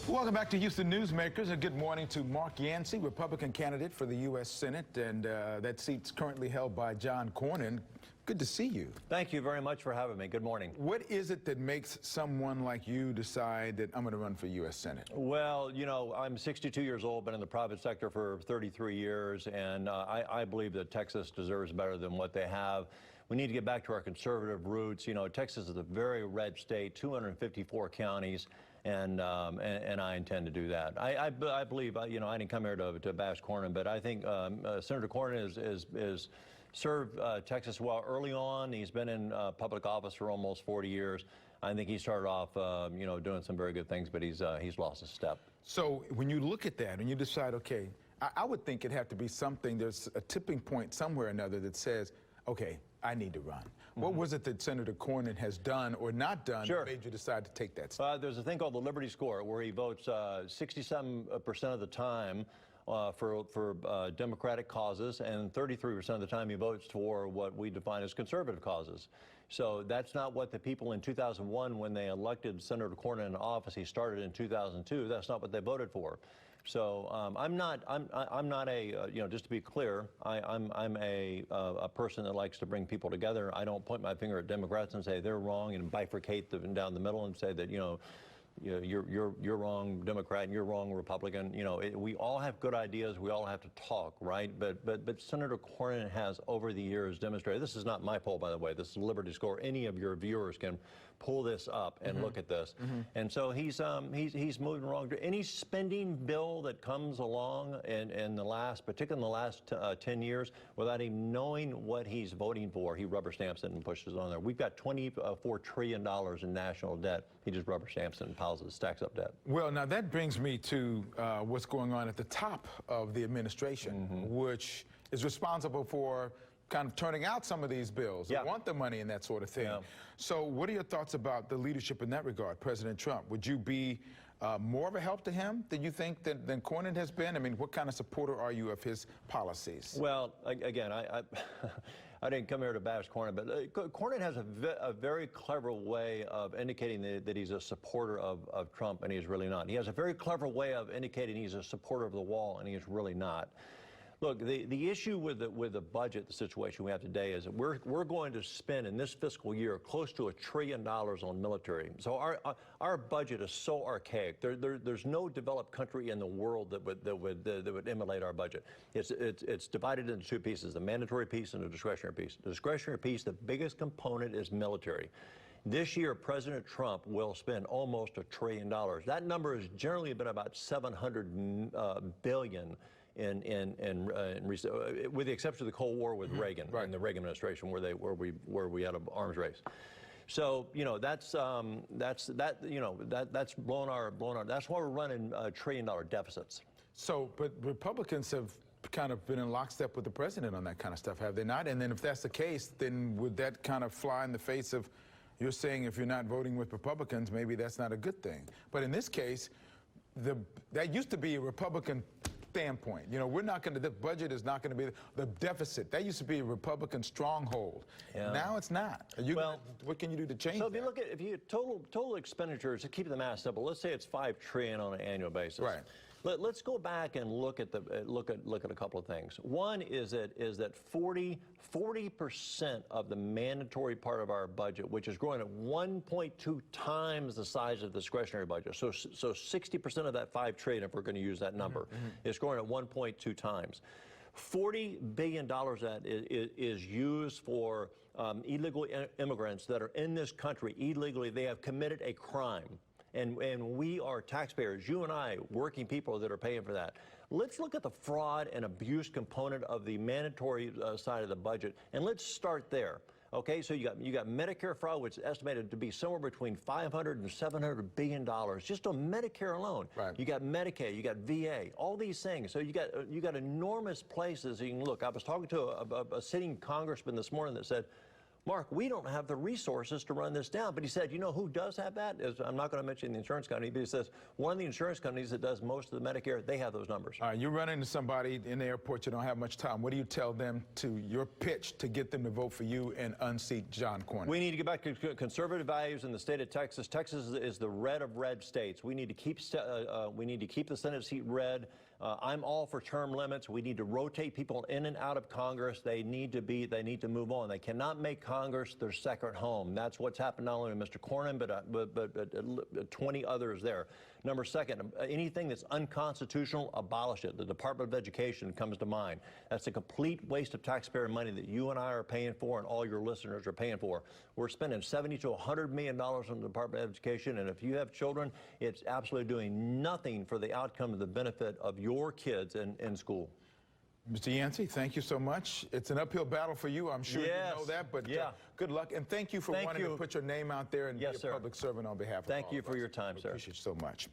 Welcome back to Houston Newsmakers, and good morning to Mark Yancey, Republican candidate for the U.S. Senate, and that seat's currently held by John Cornyn. Good to see you. Thank you very much for having me. Good morning. What is it that makes someone like you decide that I'm going to run for U.S. Senate? Well, you know, I'm 62 years old, been in the private sector for 33 years, and I believe that Texas deserves better than what they have. We need to get back to our conservative roots. You know, Texas is a very red state, 254 counties, and I intend to do that. I believe, you know, I didn't come here to bash Cornyn, but I think Senator Cornyn is served Texas well early on. He's been in public office for almost 40 years. I think he started off, you know, doing some very good things, but he's lost a step. So when you look at that and you decide, okay, I would think it'd have to be something, there's a tipping point somewhere or another that says, okay, I need to run. What was it that Senator Cornyn has done or not done that made you decide to take that step? There's a thing called the Liberty Score, where he votes 67% of the time for Democratic causes, and 33% of the time he votes for what we define as conservative causes. So that's not what the people in 2001, when they elected Senator Cornyn in office, he started in 2002, that's not what they voted for. So I'm not a, you know, just to be clear, I'm a person that likes to bring people together. I don't point my finger at Democrats and say they're wrong and bifurcate them down the middle and say that, you know, you're wrong Democrat and you're wrong Republican. You know, we all have good ideas. We all have to talk, right? But Senator Cornyn has over the years demonstrated. This is not my poll, by the way. This is Liberty Score. Any of your viewers can pull this up and look at this. And so he's moving along. Any spending bill that comes along in the last, particularly in the last 10 years, without even knowing what he's voting for, he rubber stamps it and pushes it on there. We've got $24 trillion in national debt. He just rubber stamps it and stacks up debt. Well, now that brings me to what's going on at the top of the administration, which is responsible for kind of turning out some of these bills. They want the money and that sort of thing. So what are your thoughts about the leadership in that regard, President Trump? Would you be more of a help to him than you think than Cornyn has been? I mean, what kind of supporter are you of his policies? Well, again, I didn't come here to bash Cornyn, but Cornyn has a very clever way of indicating that he's a supporter of Trump, and he's really not. He has a very clever way of indicating he's a supporter of the wall, and he's really not. Look, the issue with the budget, the situation we have today, is that we're going to spend in this fiscal year close to $1 trillion on military. So our budget is so archaic. There's no developed country in the world that would emulate our budget. It's divided into two pieces: the mandatory piece and the discretionary piece. The discretionary piece, the biggest component, is military. This year, President Trump will spend almost $1 trillion. That number has generally been about $700 billion. With the exception of the Cold War with Reagan and the Reagan administration, where we had an arms race. So you know that's blowing our. That's why we're running $1 trillion deficits. So, but Republicans have kind of been in lockstep with the president on that kind of stuff, have they not? And then if that's the case, then would that kind of fly in the face of, you're saying if you're not voting with Republicans, maybe that's not a good thing. But in this case, that used to be a Republican standpoint. You know, we're not going to, the budget is not going to be the deficit. That used to be a Republican stronghold. Now it's not. What can you do to change that? If you look at total expenditures, to keep the math simple, let's say it's $5 trillion on an annual basis. Right. Let's go back and look at a couple of things. One is that 40% of the mandatory part of our budget, which is growing at 1.2 times the size of the discretionary budget. So 60% of that $5 trillion, if we're going to use that number, is growing at 1.2 times. $40 billion of that is used for illegal immigrants that are in this country illegally. They have committed a crime. And we are taxpayers, you and I, working people that are paying for that. Let's look at the fraud and abuse component of the mandatory side of the budget, and let's start there. Okay, so you got Medicare fraud, which is estimated to be somewhere between $500 and $700 billion just on Medicare alone. You got Medicaid, you got VA, all these things. So you got enormous places you can look. I was talking to a sitting congressman this morning that said, Mark, we don't have the resources to run this down. But he said, you know who does have that? I'm not going to mention the insurance company, but he says one of the insurance companies that does most of the Medicare, they have those numbers. All right, you run into somebody in the airport, you don't have much time. What do you tell them to your pitch to get them to vote for you and unseat John Cornyn? We need to get back to conservative values in the state of Texas. Texas is the red of red states. We need to keep the Senate seat red. I'm all for term limits. We need to rotate people in and out of Congress. They need to move on. They cannot make Congress their second home. That's what's happened not only to Mr. Cornyn, but 20 others there. Number second, anything that's unconstitutional, abolish it. The Department of Education comes to mind. That's a complete waste of taxpayer money that you and I are paying for and all your listeners are paying for. We're spending $70 to $100 million on the Department of Education, and if you have children, it's absolutely doing nothing for the outcome of the benefit of your kids in school. Mr. Yancey, thank you so much. It's an uphill battle for you. I'm sure you know that, but good luck. And thank you for wanting to put your name out there and be a public servant on behalf of all of us. Thank you for your time, sir. Appreciate you so much.